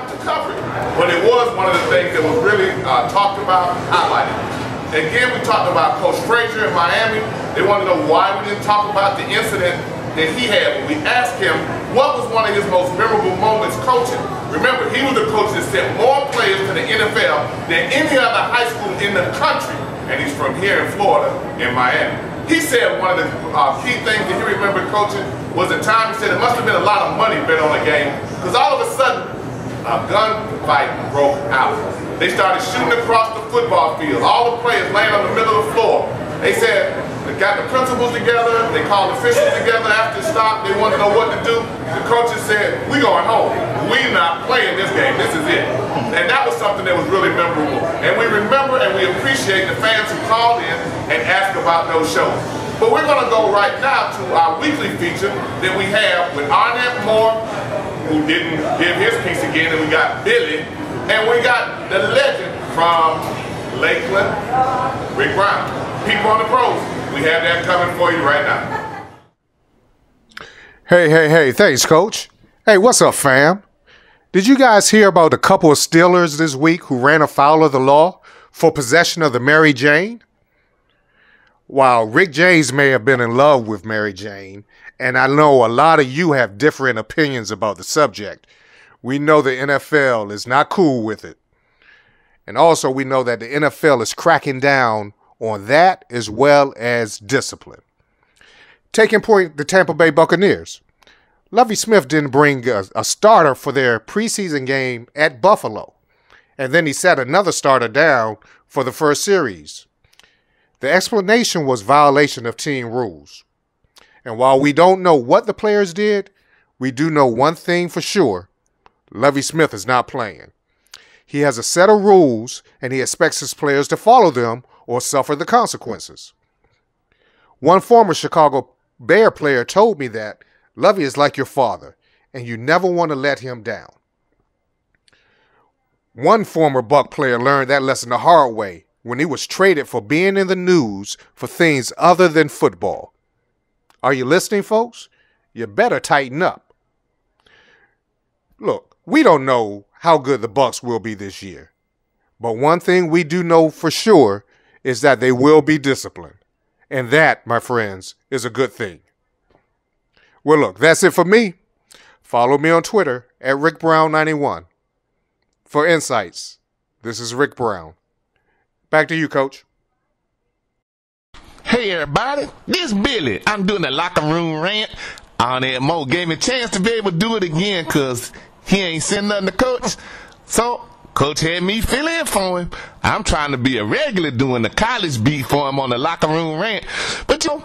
time to cover it. But it was one of the things that was really talked about, highlighted. Again, we talked about Coach Frazier in Miami. They wanted to know why we didn't talk about the incident that he had when we asked him what was one of his most memorable moments coaching. Remember, he was the coach that sent more players to the NFL than any other high school in the country. And he's from here in Florida, in Miami. He said one of the key things that he remembered coaching was the time he said it must have been a lot of money bet on the game, because all of a sudden, a gunfight broke out. They started shooting across the football field. All the players laying on the middle of the floor. They said, they got the principals together, they called officials together after it stopped, they wanted to know what to do. The coaches said, we going home. We not playing this game, this is it. And that was something that was really memorable. And we remember and we appreciate the fans who called in and asked about those shows. But we're gonna go right now to our weekly feature that we have with Arnett Moore, who didn't give his piece again, and we got Billy, and we got the legend from Lakeland, Rick Brown. People on the pros, we have that coming for you right now. Hey, thanks, Coach. Hey, what's up, fam? Did you guys hear about a couple of Steelers this week who ran afoul of the law for possession of the Mary Jane? While Rick James may have been in love with Mary Jane, and I know a lot of you have different opinions about the subject, we know the NFL is not cool with it. And also we know that the NFL is cracking down on that as well as discipline. Taking point, the Tampa Bay Buccaneers. Lovie Smith didn't bring a starter for their preseason game at Buffalo, and then he sat another starter down for the first series. The explanation was violation of team rules. And while we don't know what the players did, we do know one thing for sure. Lovie Smith is not playing. He has a set of rules, and he expects his players to follow them or suffer the consequences. One former Chicago Bear player told me that Lovie is like your father, and you never want to let him down. One former Buck player learned that lesson the hard way when he was traded for being in the news for things other than football. Are you listening, folks? You better tighten up. Look, we don't know how good the Bucs will be this year, but one thing we do know for sure is that they will be disciplined. And that, my friends, is a good thing. Well, look, that's it for me. Follow me on Twitter at RickBrown91. For insights, this is Rick Brown. Back to you, Coach. Hey, everybody. This Billy. I'm doing the locker room rant. Arnett Moore gave me a chance to be able to do it again because he ain't sent nothing to Coach. So, Coach had me fill in for him. I'm trying to be a regular doing the college beat for him on the locker room rant. But, you know,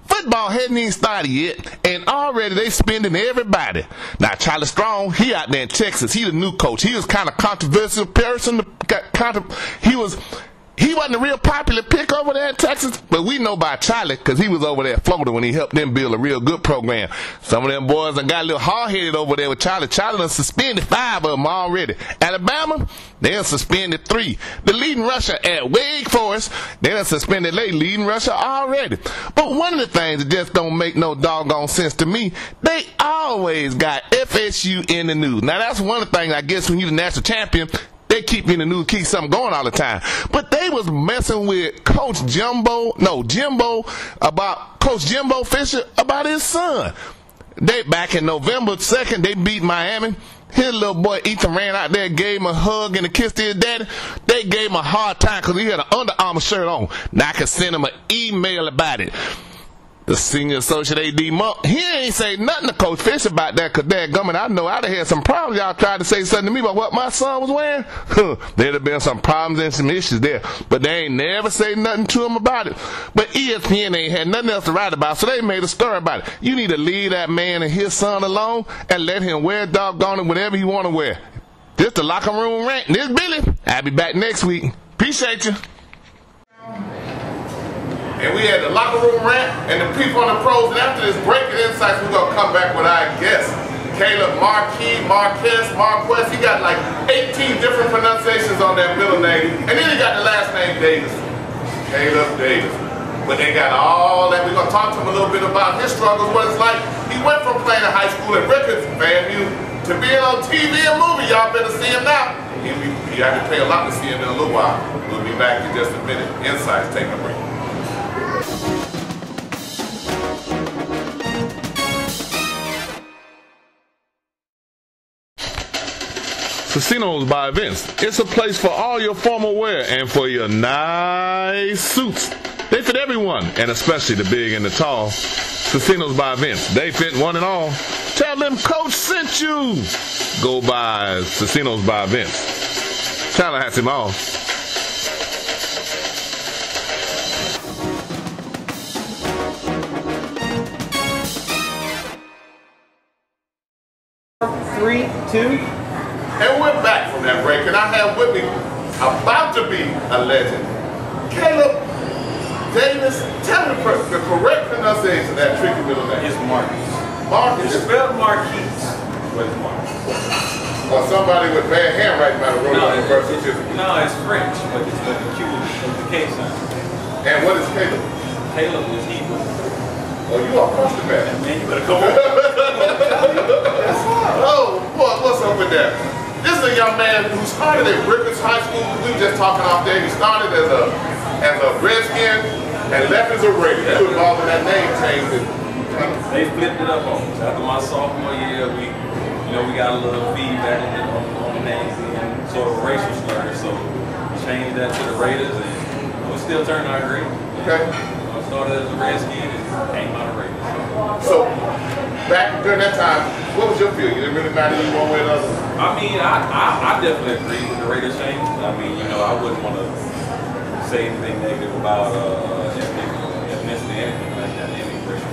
football hadn't even started yet, and already they spending everybody. Now, Charlie Strong, he out there in Texas. He the new coach. He was kind of controversial person. He wasn't a real popular pick over there in Texas, but we know about Charlie because he was over there in Florida when he helped them build a real good program. Some of them boys done got a little hard-headed over there with Charlie. Charlie done suspended 5 of them already. Alabama, they done suspended 3. The leading rusher at Wake Forest, they done suspended their leading rusher already. But one of the things that just don't make no doggone sense to me, they always got FSU in the news. Now, that's one of the things, I guess, when you're the national champion, they keep you in the news, keep something going all the time. But they was messing with Jimbo Fisher about his son. They back in November 2nd, they beat Miami. His little boy Ethan ran out there, gave him a hug and a kiss to his daddy. They gave him a hard time because he had an Under Armour shirt on. Now I can send him an email about it. The senior associate AD Monk, he ain't say nothing to Coach Fish about that because dadgummit, I know I'd have had some problems. Y'all tried to say something to me about what my son was wearing. There'd have been some problems and some issues there. But they ain't never say nothing to him about it. But ESPN ain't had nothing else to write about, so they made a story about it. You need to leave that man and his son alone and let him wear doggone it whatever he want to wear. This the locker room rant. This Billy. I'll be back next week. Appreciate you. And we had the locker room rant and the people on the pros. And after this break of insights, we're going to come back with our guest, Caleb Marquis He got like 18 different pronunciations on that middle name. And then he got the last name Davis. Caleb Davis. But they got all that. We're going to talk to him a little bit about his struggles, what it's like. He went from playing in high school at Ricketts, FAMU, to to being on TV and movie. Y'all better see him now. You have to pay a lot to see him in a little while. We'll be back in just a minute. INSiiGHTS, taking a break. Casinos by Events. It's a place for all your formal wear and for your nice suits. They fit everyone, and especially the big and the tall. Casinos by Events. They fit one and all. Tell them Coach sent you. Go by Casinos by Events. Tallahassee Mall. Three, two. And we're back from that break, and I have with me, about to be a legend, Caleb Davis. Tell me the correct pronunciation of that tricky middle name. It's Marquis. Marquis. It's spelled Marquis, but it's Marquis. Or somebody with bad handwriting might have wrote on the birth certificate. No, it's French, but it's the Q with the K sign. And what is Caleb? Caleb is Hebrew. Oh, you are custom man. Man, you better come on. Oh, boy, what's up with that? This is a young man who started at Ricketts High School. We were just talking off there. He started as a Redskin and left as a Raider. He was involved in that name change. They flipped it up on us. After my sophomore year, we got a little feedback on the name and sort of racial slur. So we changed that to the Raiders, and we still turned out great. Okay. I started as a Redskin and came out of Raiders. So, back during that time, what was your feel? You didn't really matter you one way or the other? I mean, I definitely agree with the Raiders change. I mean, I wouldn't want to say anything negative about ethnicity, anything like that, any racial.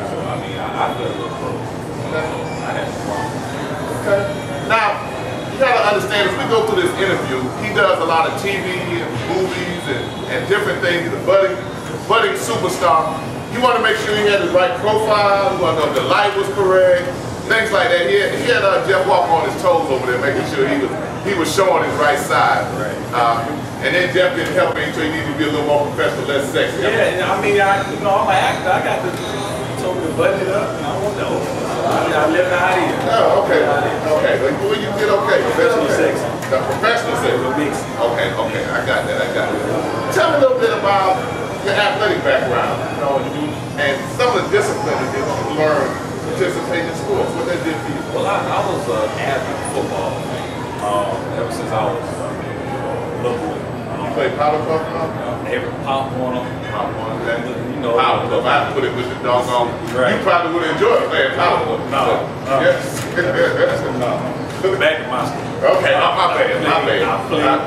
So, I mean, I feel a little pro. I had no problem. Okay. Now, you gotta understand, as we go through this interview, he does a lot of TV and movies and different things. He's a budding superstar. You want to make sure he had the right profile. You want to know if the light was correct, things like that. He had Jeff Walker on his toes over there, making sure he was showing his right side. Right. And then Jeff didn't help him, so he needed to be a little more professional, less sexy. Yeah, I mean, I'm an actor. I got to told me to button it up, and I want to know. I left out here. Oh, okay. Okay. Well, you did okay. Professional sexy. The professional sexy. Okay. I got that. Tell me a little bit about your athletic background, and some of the discipline that you learned participating in sports. What that did for you? Well, I was an avid football ever since I was little boy. You played powder puff? Every pop Warner. Powder puff. I put it with the doggone. Right. You probably would enjoy playing powder puff. No. Yes. Back to my school. Okay, my bad. I played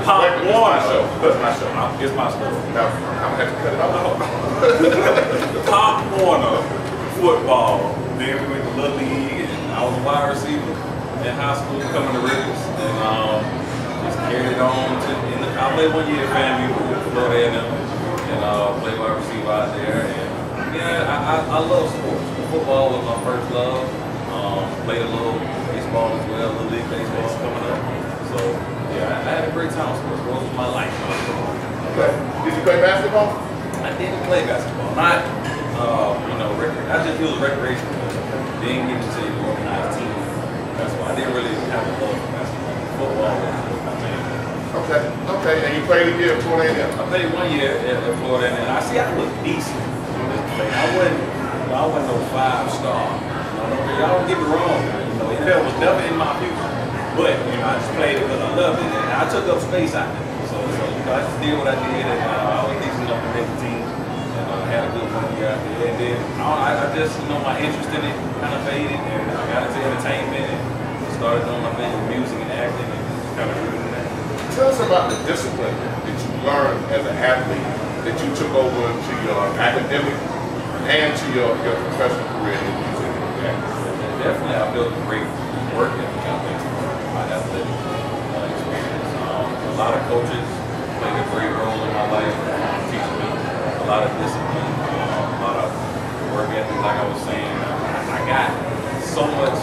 Pop Warner. That's my show. It's my story. Now, I'm going to have to cut it off. Pop Warner football. Then we went to Little League, and I was a wide receiver in high school, coming to Ricketts, and just carried it on. I played 1 year at FAMU with Florida and played wide receiver out there. And yeah, I love sports. Football was my first love. Played a little baseball as well, Little League baseball coming up. So yeah, I had a great time with sports. Sports was my life. Okay. Did you play basketball? I didn't play basketball. Not, I just feel recreational. Didn't get to see the organized team. That's why I didn't really have a love for basketball. Football was my thing. Okay. And you played a year at Florida A&M? I played 1 year at Florida A&M. I looked decent on this play. I wasn't no 5-star. Y'all don't get me wrong. NFL was never in my future. But I just played it because I loved it, and I took up space out there. So I just did what I did, and I was decent enough to make the team, and I had a good 1 year out there. And then I just, my interest in it kind of faded, and I got into entertainment and started doing my thing with music and acting, and just kind of grew into that. Tell us about the discipline that you learned as an athlete that you took over to your academic and to your professional career in music. Definitely, I built a great work ethic out there. My athletic experience. A lot of coaches played a great role in my life, teaching me a lot of discipline, a lot of work ethic. Like I was saying, I got so much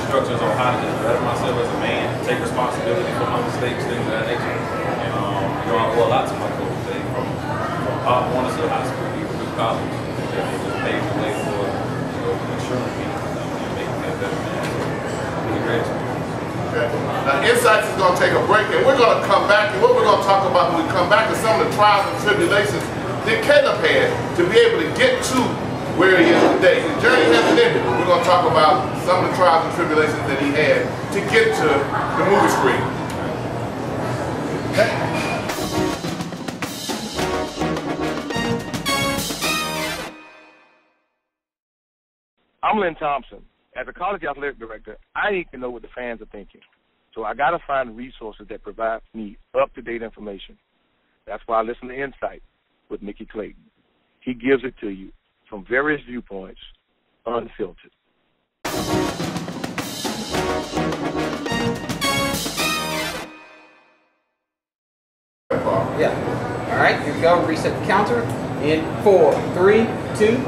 instructions on how to just better myself as a man, take responsibility for my mistakes, things of that nature. And I owe a lot to my coaches. From Pop Warner to high school, even through college, they just paved the way for ensuring me. a great experience. Okay. Now, INSiiGHTS is going to take a break, and we're going to come back, and what we're going to talk about when we come back is some of the trials and tribulations that Caleb had to be able to get to where he is today. His journey hasn't ended, but we're going to talk about some of the trials and tribulations that he had to get to the movie screen. Okay. I'm Lynn Thompson. As a college athletic director, I need to know what the fans are thinking. So I got to find resources that provide me up-to-date information. That's why I listen to INSiiGHTS with Mickey Clayton. He gives it to you from various viewpoints, unfiltered. Yeah. All right, here we go. Reset the counter in 4, 3, 2.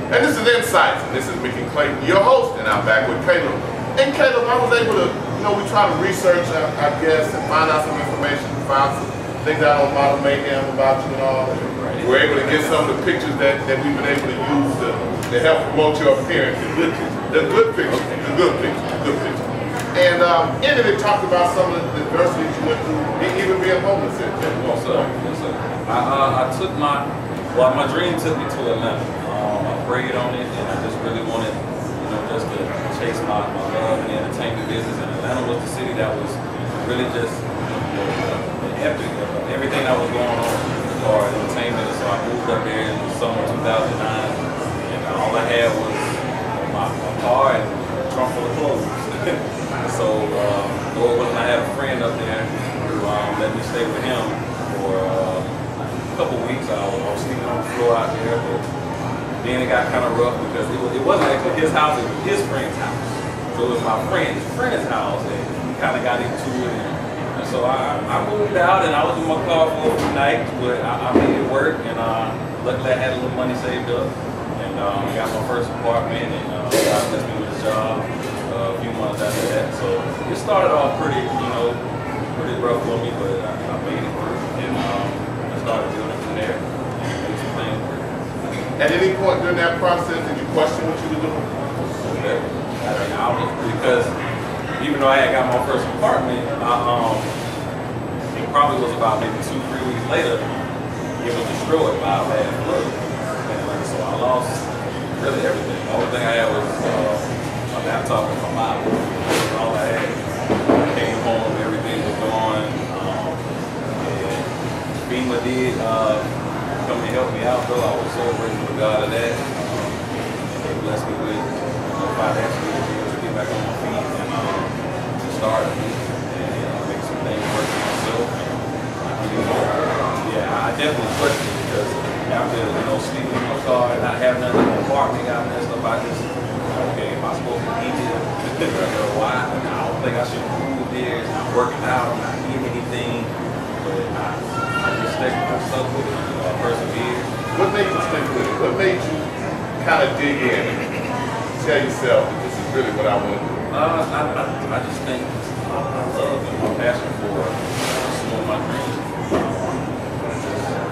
And this is INSiiGHTS, and this is Mickey Clayton, your host, and I'm back with Caleb. And Caleb, I was able to, we try to research our guests and find out some information, find some things out on Model Mayhem about you and all. We're able to get some of the pictures that we've been able to use to help promote your appearance. The good pictures. And in it, it talked about some of the adversities you went through, even being homeless. Yes, sir. I took my dream took me to Atlanta. I prayed on it, and I just really wanted, just to chase my love in the entertainment business. And Atlanta was the city that was really just the epic of everything that was going on for entertainment. And so I moved up there in the summer of 2009, and all I had was my car and a trunk full of clothes. So, Lord willing, I had a friend up there who let me stay with him for a couple weeks. I was sleeping on the floor out there, but then it got kind of rough because it wasn't actually his house, it was his friend's house. So it was my friend's house, and he kind of got into it. And so I moved out, and I was in my car for a few nights, but I made it work, and luckily I had a little money saved up, and I got my first apartment, and God blessed me with a job a few months after that. So it started off pretty rough for me, but I made it work, and I started building from there, and made some things work. At any point during that process, did you question what you were doing? Because even though I had got my first apartment, it probably was about maybe 2-3 weeks later, it was destroyed by a bad flood. And so I lost really everything. The only thing I had was my laptop and my Bible. That's all I had. I came home, everything was gone. And FEMA did come and help me out, though. I was so grateful to God of that. And they blessed me with financially to get back on my feet and to start and make some things work for myself. I definitely questioned it because after sleeping in my car and not having nothing in my apartment, got messed up. I just am I supposed to eat it? Why? I don't think I should move there. It's not working out. I'm not eating anything. But I just stuck with it. I persevered. What made you stick with it? What made you kind of dig in and tell yourself that this is really what I want to do? I just think I love and my passion for pursuing my dreams.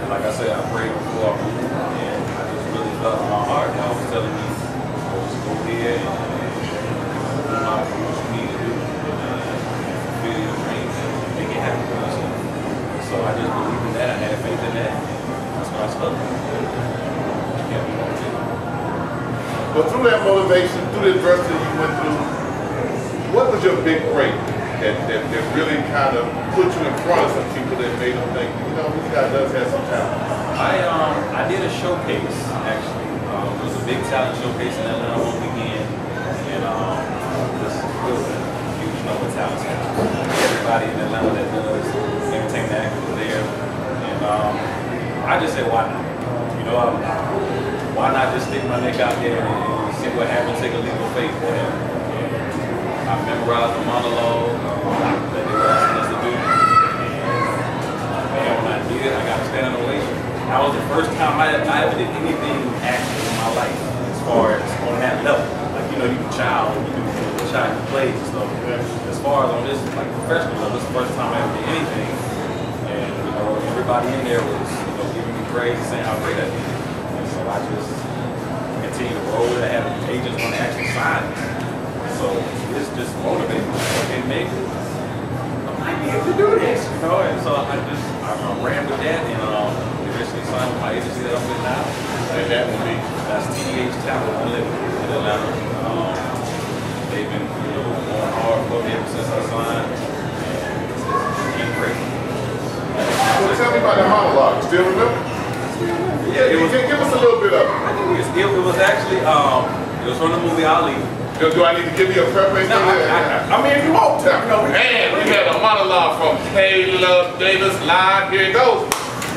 Like I said, I prayed before I moved, and I just really felt in my heart that was telling me just go there and do what you need to do and fulfill your dreams and make it happen for yourself. So I just believed in that. I had faith in that. That's why I stuck. But through that motivation, through the adversity you went through, what was your big break that really kind of put you in front of some people that made them think, this guy does have some talent? I did a showcase, actually. It was a big talent showcase in Atlanta one weekend, and this was a huge number of talents. Everybody in Atlanta that does entertainment actors was there, and I just said, why not? Why not just stick my neck out there and see what happens, take a leap of faith for him. I memorized the monologue that they were asking us to do, and when I did, I got a standing ovation. That was the first time I ever did anything acting in my life as far as on that level. Like, you can child plays and stuff. As far as on this, like, professional level, this is the first time I ever did anything. And, everybody in there was, giving me praise and saying how great I did. And so I just continued to roll with it. I had agents want to actually sign me. So it's just motivating. Okay, maybe I might be able to do this, you know. And so I ran with that and eventually signed with my agency that I'm with now. And that would be that's INSiiGHTS Unlimited in Atlanta. They've been going hard for me ever since I signed. And it's been great. So tell me about the monologue. Still remember? Yeah, give us a little bit of it. I think it was actually it was from the movie Ali. Do I need to give you a preparation? No, I mean, if you want to, you know. Man, we had a monologue from Caleb Davis live. Here it goes.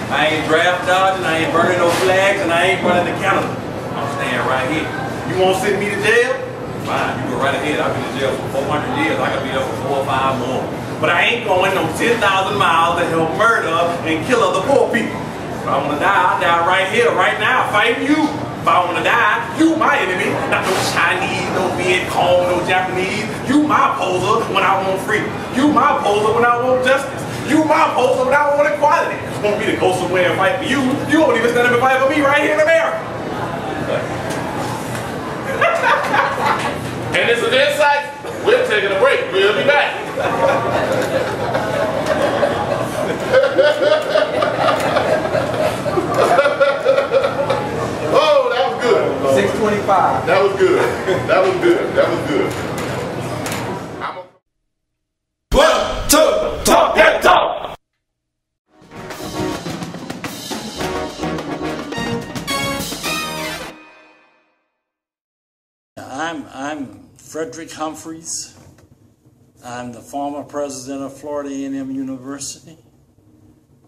I ain't draft dodging, I ain't burning no flags, and I ain't running the Canada. I'm staying right here. You want to send me to jail? Fine, you go right ahead. I've been in jail for 400 years. I could be there for 4 or 5 more. But I ain't going no 10,000 miles to help murder and kill other poor people. If I want to die, I'll die right here, right now, fighting you. If I want to die, you my enemy. Not no Chinese, no Viet Cong, no Japanese. You my opposer when I want freedom. You my opposer when I want justice. You my opposer when I want equality. You want me to go somewhere and fight for you? You won't even stand up and fight for me right here in America. And this is INSiiGHTS. We're taking a break. We'll be back. Oh, that was good. 625. That was good. That was good. That was good. 1, 2, talk that talk. I'm Frederick Humphreys. I'm the former president of Florida A&M University.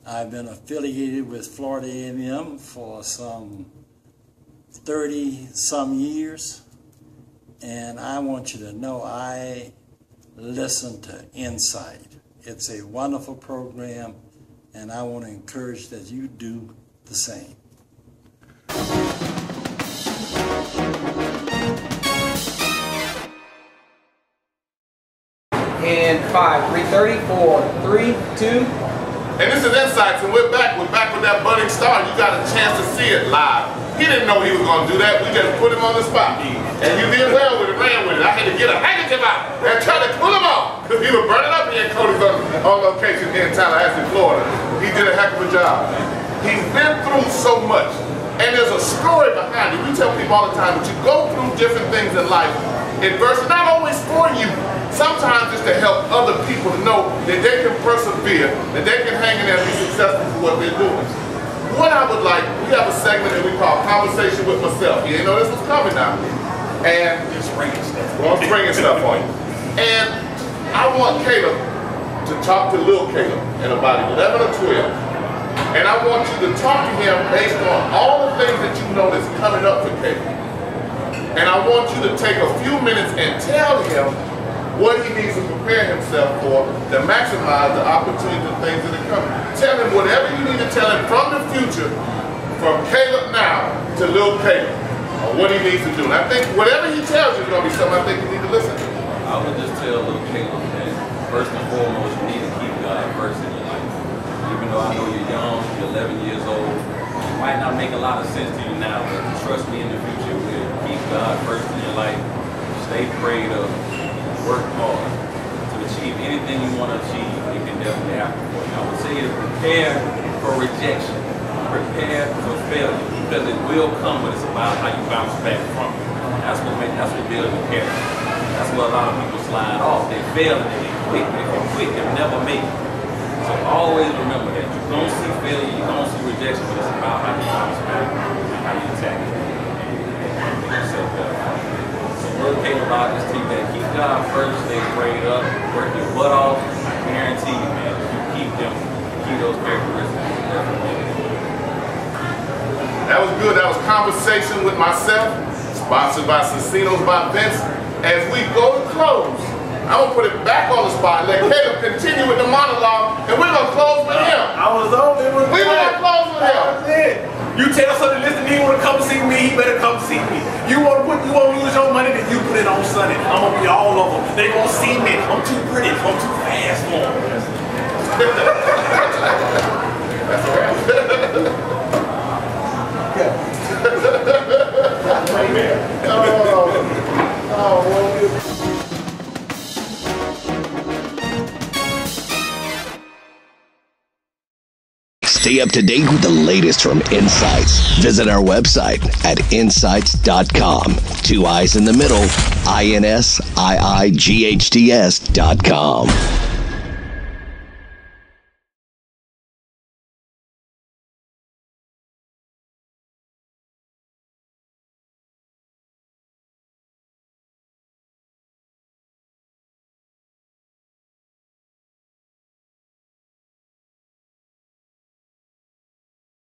I've been affiliated with Florida A&M for some 30-some years, and I want you to know I listen to INSiiGHTS. It's a wonderful program, and I want to encourage that you do the same. And 5, 330, 4, 3, 2. And this is INSiiGHTS, and we're back with that budding star. You got a chance to see it live. He didn't know he was going to do that. We just put him on the spot. And you did well with it, ran with it. I had to get a handkerchief out and try to pull him off, because he was burning up here in Cody's on location here in Tallahassee, Florida. He did a heck of a job. He's been through so much, and there's a story behind it. We tell people all the time that you go through different things in life. Adversity, not always for you. Sometimes it's to help other people to know that they can persevere, that they can hang in there and be successful for what they're doing. What I would like, we have a segment that we call Conversation with Myself. You didn't know this was coming now. And Just bringing stuff. well, I'm bringing stuff on you. And I want Caleb to talk to little Caleb in about 11 or 12. And I want you to talk to him based on all the things that you know that's coming up for Caleb. And I want you to take a few minutes and tell him what he needs to prepare himself for to maximize the opportunities and things that are coming. Tell him whatever you need to tell him from the future, from Caleb now to little Caleb, on what he needs to do. And I think whatever he tells you is going to be something I think you need to listen to. I would just tell little Caleb that first and foremost, you need to keep God first in your life. Even though I know you're young, you're 11 years old, it might not make a lot of sense to you now, but trust me, in the future, we'll keep God first in your life. Stay prayed up. Work hard to achieve anything you want to achieve. It can definitely happen for you. I would say to prepare for rejection, prepare for failure, because it will come, but it's about how you bounce back from it. That's what builds your character. That's what a lot of people slide off. They fail and they quit. If you quit, they'll never make it. So always remember that you're going to see failure, you're going to see rejection, but it's about how you bounce back, how you attack it. Little Caleb, I'll just take that. Keep God first, stay prayed up, work your butt off. I guarantee you, man, if you keep those characteristics, definitely. That was good. That was Conversation with Myself, sponsored by Casinos by Vince. As we go to close, I'm going to put it back on the spot, let Caleb continue with the monologue, and we're going to close with him. We're going to close with him. You tell somebody, listen, he want to come see me, he better come see me. You want to use your money, then you put it on Sunday. I'm going to be all over. They going to see me. I'm too pretty. I'm too fast for them. That's all right. Oh, well, Stay up to date with the latest from INSiiGHTS. Visit our website at INSiiGHTS.com. 2 I's in the middle, INSiiGHTS.com.